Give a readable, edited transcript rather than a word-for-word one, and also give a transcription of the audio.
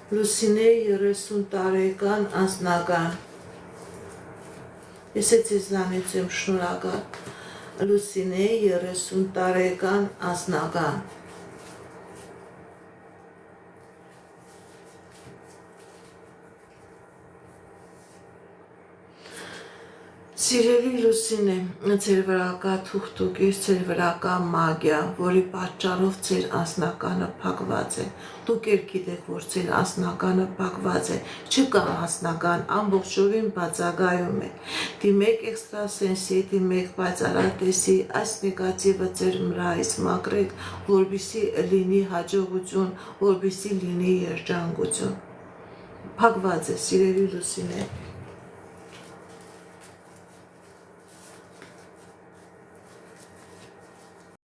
Լուսինե 30 տարեկան անձնական։ Ես ձեզանից եմ շնորհակալ։ Լուսինե 30 տարեկան անձնական։ Սիրելի Լուսինե, ձեր վրա կա թուղթուկիր, ձեր վրա կա մագիա, որի պատճառով ձեր անձնականը փակված է։ Դուք գիտեք, որ ձեր անձնականը փակված է, չկա անձնական, ամբողջովին բացակայում է։ Դիմեք էքստրասենսի, դիմեք պայծառատեսի, այս նեգատիվը ձեր վրայից մաքրեք, որպեսզի լինի հաջողություն, որպեսզի լինի երջանկություն։ Փակված է, սիրելի Լուսինե։